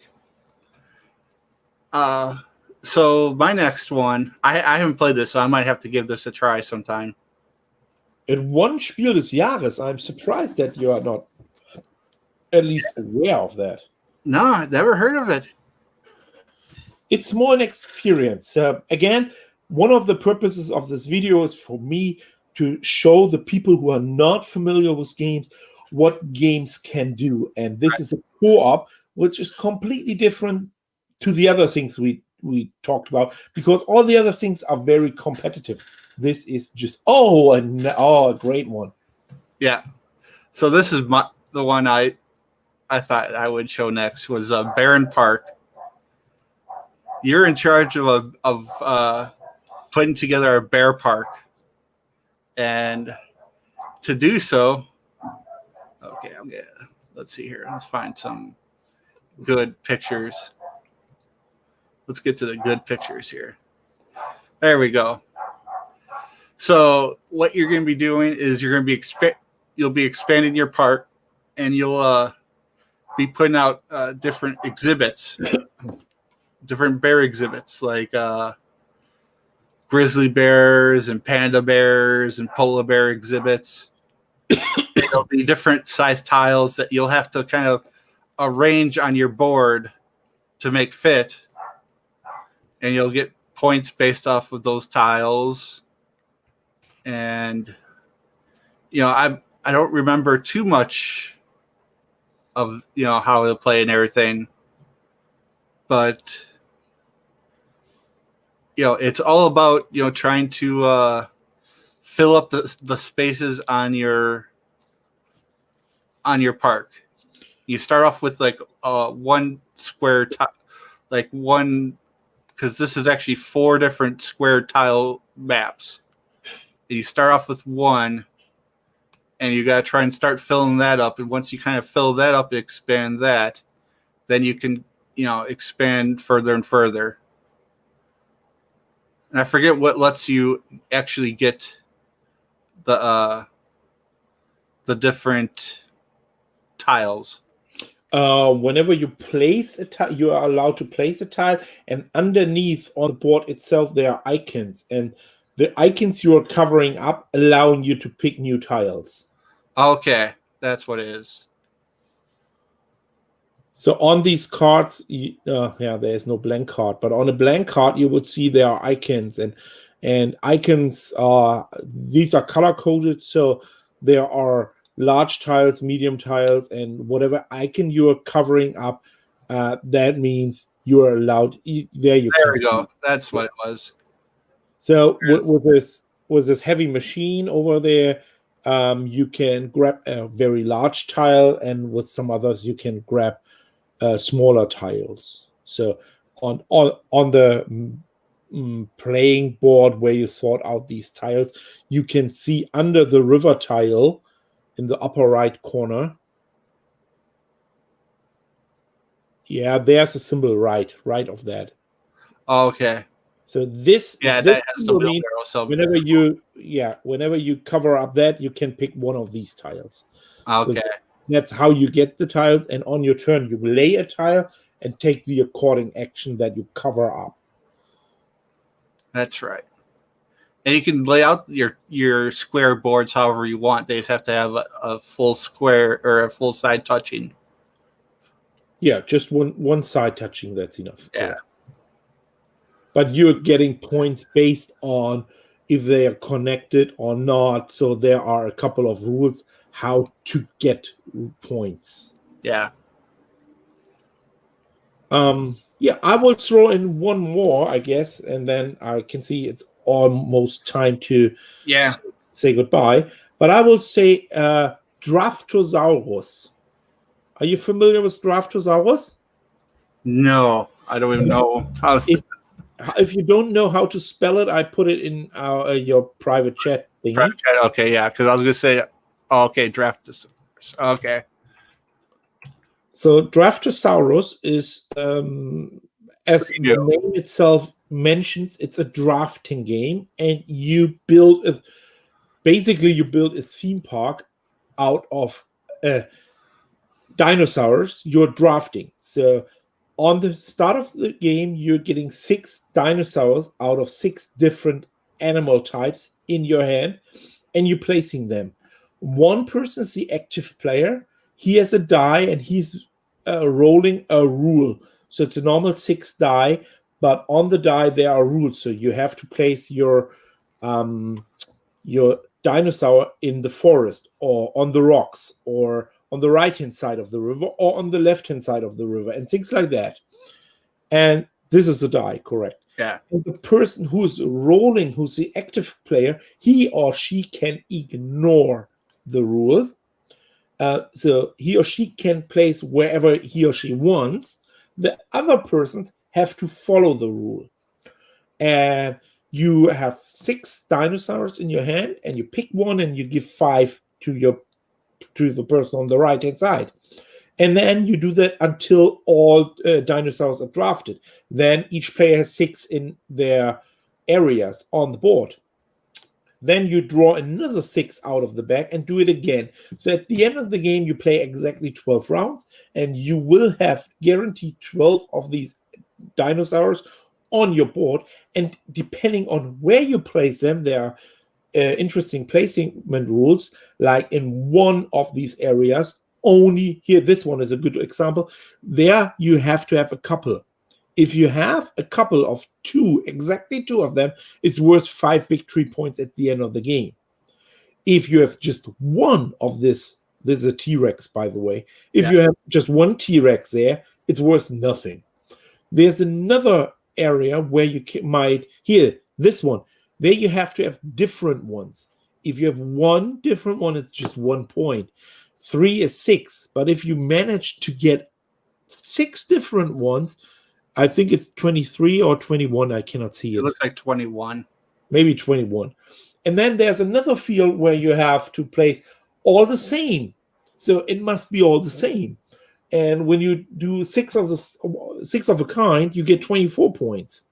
So my next one, I haven't played this, so I might have to give this a try sometime. It won Spiel des Jahres. I'm surprised that you are not at least aware of that. No, I've never heard of it. It's more an experience. Again, one of the purposes of this video is for me to show the people who are not familiar with games what games can do. And this is a co-op, which is completely different to the other things we talked about, because all the other things are very competitive. This is just, a great one. Yeah. So this is the one I thought I would show next was Barren Park. You're in charge of putting together a bear park, and to do so, okay, let's see here. Let's find some good pictures. Let's get to the good pictures here. There we go. So what you're going to be doing is you'll be expanding your park, and you'll be putting out different exhibits, different bear exhibits, like grizzly bears and panda bears and polar bear exhibits. There'll be different size tiles that you'll have to kind of arrange on your board to make fit, and you'll get points based off of those tiles. And I don't remember too much of how to play and everything, but it's all about trying to fill up the spaces on your park. You start off with like one square because this is actually 4 different square tile maps. And you start off with one, and you got to try and start filling that up. And once you kind of fill that up and expand that, then you can expand further and further. And I forget what lets you actually get the different tiles. Whenever you place a tile, you are allowed to place a tile, and underneath on the board itself there are icons, and the icons you are covering up allowing you to pick new tiles. Okay, that's what it is. So on these cards, there is no blank card, but on a blank card you would see there are icons, and icons these are color coded, so there are large tiles, medium tiles, and whatever icon you're covering up. That means you are allowed. There you There can we see. go. That's what it was. So with this heavy machine over there, you can grab a very large tile, and with some others you can grab smaller tiles. So on the playing board where you sort out these tiles, you can see under the river tile in the upper right corner. Yeah, there's a symbol right of that. Okay. So this Yeah, this that has the symbol means wheelbarrow. So whenever you cover up that, you can pick one of these tiles. So okay, that's how you get the tiles, and on your turn you lay a tile and take the according action that you cover up. that's right. And you can lay out your square boards however you want. They just have to have a full square or a full side touching. Yeah, just one side touching, that's enough. Yeah. Correct. But you're getting points based on if they are connected or not. So there are a couple of rules how to get points. Yeah. Yeah, I will throw in one more, I guess, and then I can see it's almost time to say goodbye. But I will say Draftosaurus. Are you familiar with Draftosaurus? No, I don't even know how. If you don't know how to spell it, I put it in your private chat thingy. Private chat, okay, yeah, because I was gonna say, okay, draft this. Okay. So Draftosaurus is, as the name itself mentions, it's a drafting game, and you build basically you build a theme park out of dinosaurs you're drafting. So on the start of the game, you're getting 6 dinosaurs out of 6 different animal types in your hand, and you're placing them. One person is the active player. He has a die, and he's rolling a rule. So it's a normal 6 die, but on the die there are rules. So you have to place your dinosaur in the forest, or on the rocks, or on the right-hand side of the river, or on the left-hand side of the river, and things like that. And this is a die, correct? Yeah. And the person who's rolling, who's the active player, he or she can ignore the rules. So he or she can place wherever he or she wants. The other persons have to follow the rule. And you have 6 dinosaurs in your hand, and you pick one and you give 5 to the person on the right hand side. And then you do that until all dinosaurs are drafted. Then each player has 6 in their areas on the board. Then you draw another 6 out of the bag and do it again. So at the end of the game, you play exactly 12 rounds, and you will have guaranteed 12 of these dinosaurs on your board. And depending on where you place them, there are interesting placement rules. Like in one of these areas, only here, this one is a good example. There you have to have a couple. If you have a couple of 2, exactly 2 of them, it's worth 5 victory points at the end of the game. If you have just one of this is a T-Rex, by the way. If you have just one T-Rex there, it's worth nothing. There's another area where you might, here, this one, there you have to have different ones. If you have one different one, it's just 1 point. 3 is 6, but if you manage to get 6 different ones, I think it's 23 or 21. I cannot see it. It looks like 21. Maybe 21. And then there's another field where you have to place all the same. So it must be all the same. And when you do 6 of a kind, you get 24 points.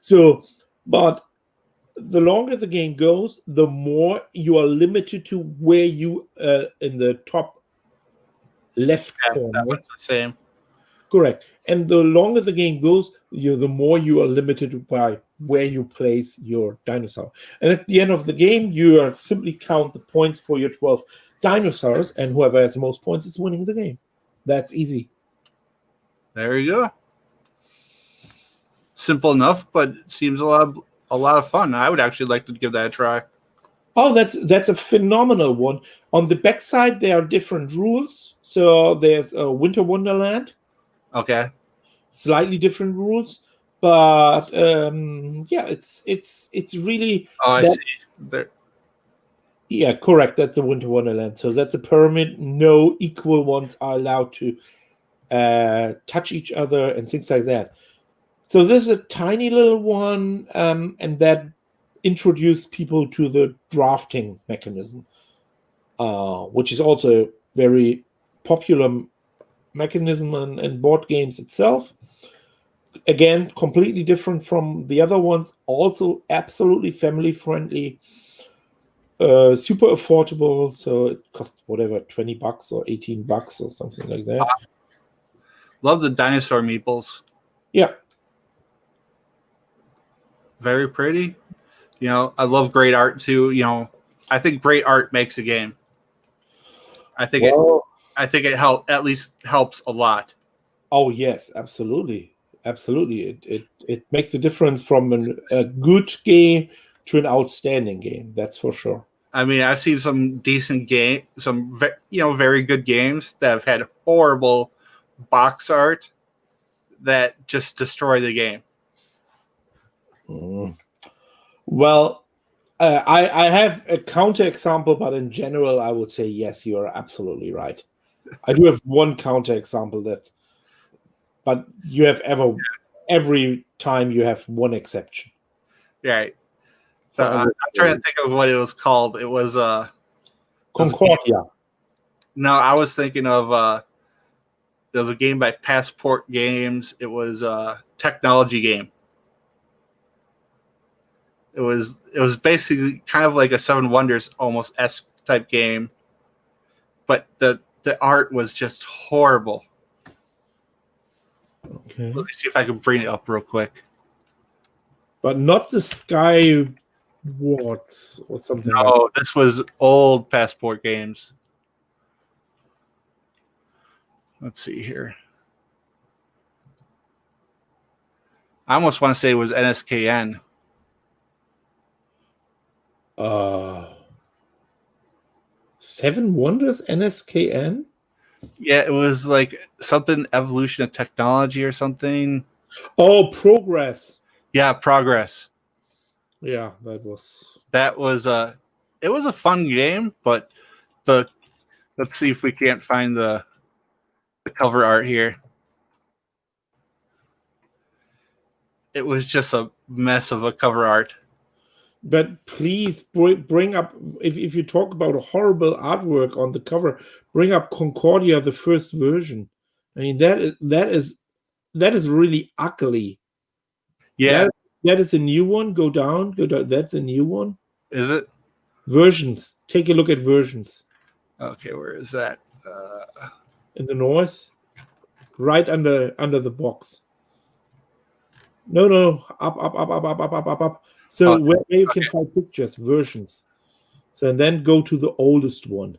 So, but the longer the game goes, the more you are limited to where you in the top left corner. That one's the same. Correct. And the longer the game goes, the more you are limited by where you place your dinosaur. And at the end of the game, you simply count the points for your 12 dinosaurs, and whoever has the most points is winning the game. That's easy. There you go. Simple enough, but it seems a lot of fun. I would actually like to give that a try. Oh, that's a phenomenal one. On the backside, there are different rules. So there's a Winter Wonderland, Okay. slightly different rules, but yeah, it's really Oh, I that. see. There, Yeah, correct. That's a Winter Wonderland. So that's a pyramid. No equal ones are allowed to touch each other and things like that. So this is a tiny little one, and that introduced people to the drafting mechanism, which is also a very popular mechanism in board games itself. Again, completely different from the other ones. Also, absolutely family friendly, super affordable. So it costs whatever, $20 or $18 or something like that. love the dinosaur meeples. Yeah. Very pretty. I love great art too. I think great art makes a game. I think it. Well, I think it at least helps a lot. oh yes, absolutely, absolutely. It makes a difference from a good game to an outstanding game. That's for sure. I mean, I've seen some decent very good games that have had horrible box art that just destroy the game. Mm. Well, I have a counter example, but in general, I would say yes, you are absolutely right. I do have one counter example but you have every time you have one exception. Right. For I'm trying to think of what it was called. It was Concordia. no, I was thinking of there was a game by Passport Games. It was a technology game. It was basically kind of like a Seven Wonders almost esque type game, but the art was just horrible. Okay. Let me see if I can bring it up real quick. But not the Sky Wards or something like that. No, this was old Passport Games. Let's see here. I almost want to say it was NSKN. Seven Wonders NSKN? Yeah, it was like something evolution of technology or something. Oh, Progress. Yeah, Progress. Yeah, it was a fun game, but let's see if we can't find the cover art here. It was just a mess of a cover art. But please bring up, if you talk about a horrible artwork on the cover, bring up Concordia, the first version. I mean, that is really ugly. Yeah. That is a new one. Go down. That's a new one. Is it? Versions. Take a look at versions. Okay, where is that? In the north, right under the box. No, up. So where you can find pictures, versions. So then go to the oldest one.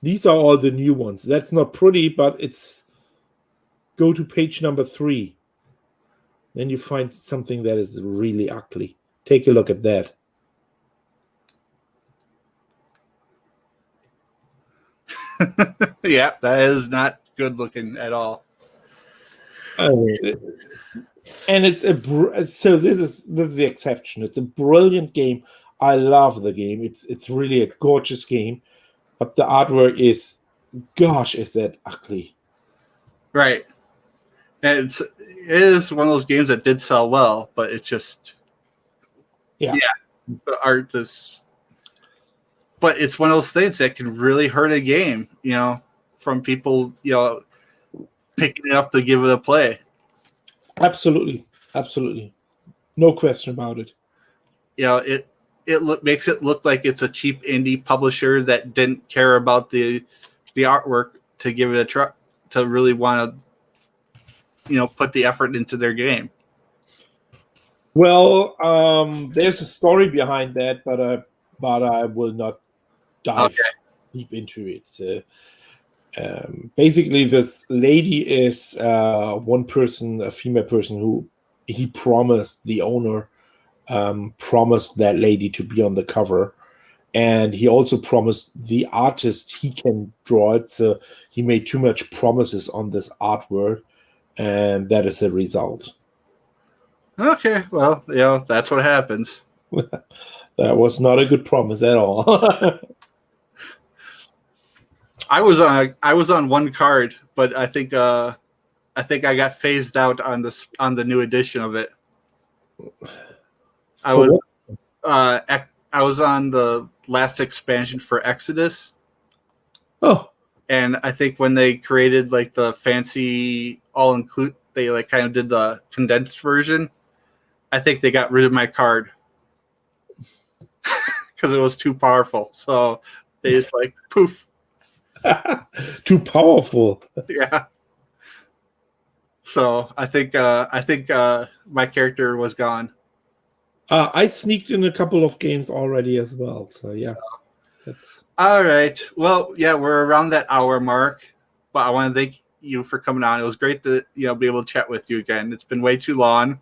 These are all the new ones. That's not pretty, but go to page number 3. Then you find something that is really ugly. Take a look at that. Yeah, that is not good looking at all. And it's so this is the exception. It's a brilliant game. I love the game. It's really a gorgeous game, but the artwork is, gosh, is that ugly. Right. And it is one of those games that did sell well, but it's just yeah, the art is. But it's one of those things that can really hurt a game, from people, picking it up to give it a play. Absolutely. No question about it. It makes it look like it's a cheap indie publisher that didn't care about the artwork to give it a try, to really want to, put the effort into their game. Well, there's a story behind that, but I will not dive deep into it. So, basically, this lady is one person, a female person, who he promised the owner promised that lady to be on the cover. And he also promised the artist he can draw it. So he made too much promises on this artwork, and that is the result. Okay, well, that's what happens. That was not a good promise at all. I was on one card, but I think I got phased out on the new edition of it. I was on the last expansion for Exodus. Oh. And I think when they created like the fancy all-include, they like kind of did the condensed version. I think they got rid of my card because it was too powerful. So they just like poof. Too powerful. Yeah. So I think my character was gone. I sneaked in a couple of games already as well. So yeah, that's all right. Well, yeah, we're around that hour mark, but I want to thank you for coming on. It was great to be able to chat with you again. It's been way too long.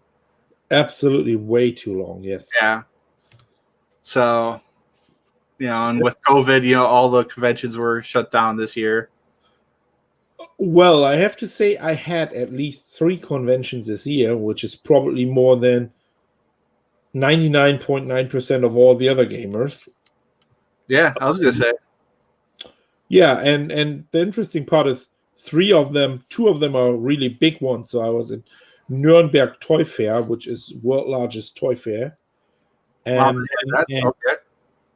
Absolutely way too long. Yes. Yeah. So, and with COVID, all the conventions were shut down this year. Well, I have to say I had at least 3 conventions this year, which is probably more than 99.9% of all the other gamers. Yeah, I was going to say. Yeah, and the interesting part is 2 of them are really big ones. So I was in Nuremberg Toy Fair, which is world largest toy fair, and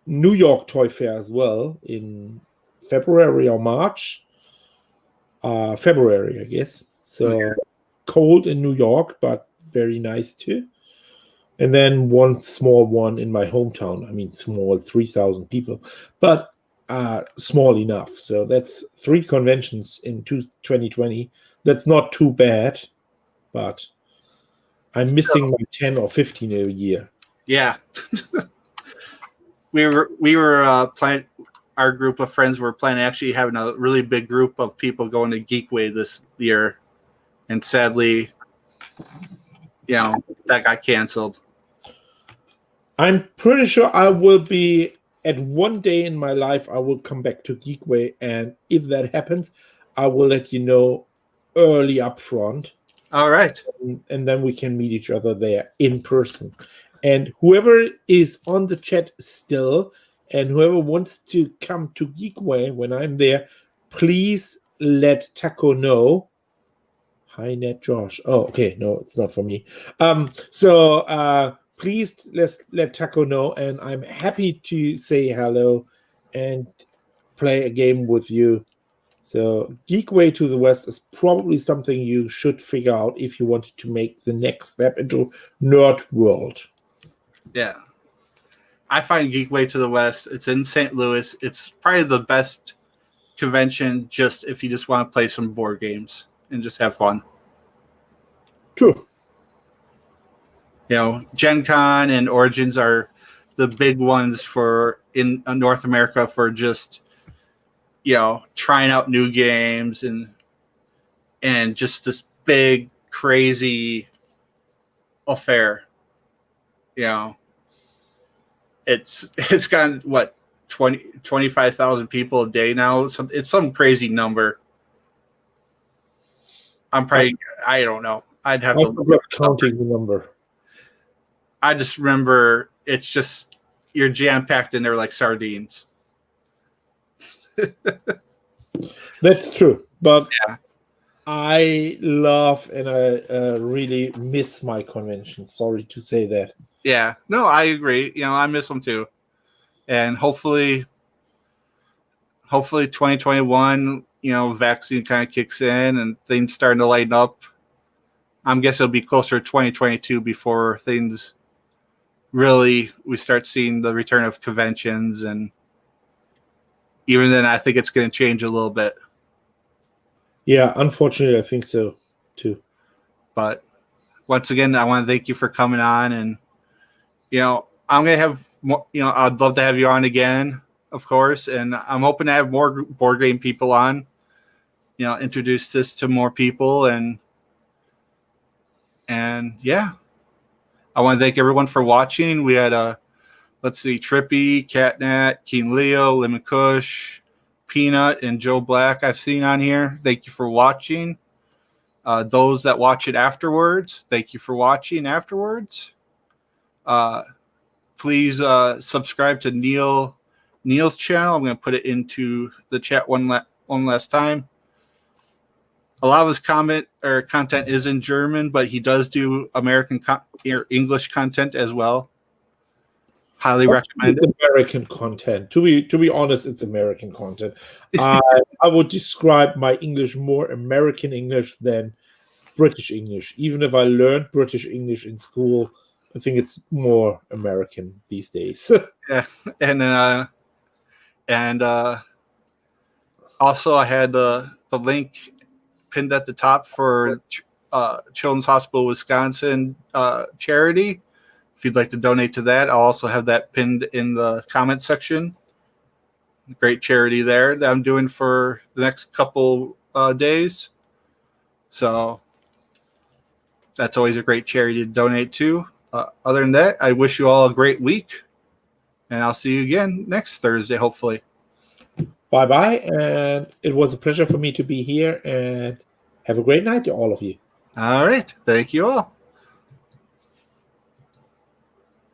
New York Toy Fair as well in February or March. February, I guess. So cold in New York, but very nice too. And then one small one in my hometown. I mean, small, 3,000 people, but small enough. So that's 3 conventions in 2020. That's not too bad, but I'm missing my 10 or 15 a year. Yeah. we were planning. Our group of friends were planning actually having a really big group of people going to Geekway this year, and sadly, that got canceled. I'm pretty sure I will be at one day in my life. I will come back to Geekway, and if that happens, I will let you know early up front. All right, and then we can meet each other there in person. And whoever is on the chat still, and whoever wants to come to Geekway when I'm there, please let Taco know. Hi, Net Josh. Oh, okay. No, it's not for me. Please let Taco know, and I'm happy to say hello and play a game with you. So Geekway to the West is probably something you should figure out if you wanted to make the next step into nerd world. Yeah. I find Geekway to the West, it's in St. Louis. It's probably the best convention just if you just want to play some board games and just have fun. True. Gen Con and Origins are the big ones for in North America for just trying out new games and just this big crazy affair. It's gotten 25,000 people a day now. It's some crazy number. I'm probably I don't know. I'd have to look up counting the number. I just remember it's just you're jam packed in there like sardines. That's true, but yeah. I love and I really miss my convention. Sorry to say that. Yeah, no, I agree. I miss them too, and hopefully 2021, vaccine kind of kicks in and things starting to lighten up. I'm guessing it'll be closer to 2022 before things really we start seeing the return of conventions, and even then, I think it's going to change a little bit. Yeah, unfortunately, I think so too. But once again, I want to thank you for coming on, and I'm going to have more, I'd love to have you on again, of course, and I'm hoping to have more board game people on. Introduce this to more people, and yeah. I want to thank everyone for watching. We had let's see, Trippy, Catnat, King Leo, Lemon Kush, Peanut, and Joe Black I've seen on here. Thank you for watching. Those that watch it afterwards, thank you for watching afterwards. Please subscribe to Neil's channel. I'm going to put it into the chat one last time. A lot of his content is in German, but he does do American or English content as well. Highly recommend it. American content. To be honest, it's American content. I would describe my English more American English than British English. Even if I learned British English in school, I think it's more American these days. Yeah, and also I had the link pinned at the top for Children's Hospital Wisconsin charity. If you'd like to donate to that, I'll also have that pinned in the comment section. Great charity there that I'm doing for the next couple days. So that's always a great charity to donate to. Other than that, I wish you all a great week, and I'll see you again next Thursday, hopefully. Bye-bye, and it was a pleasure for me to be here, and have a great night to all of you. All right. Thank you all.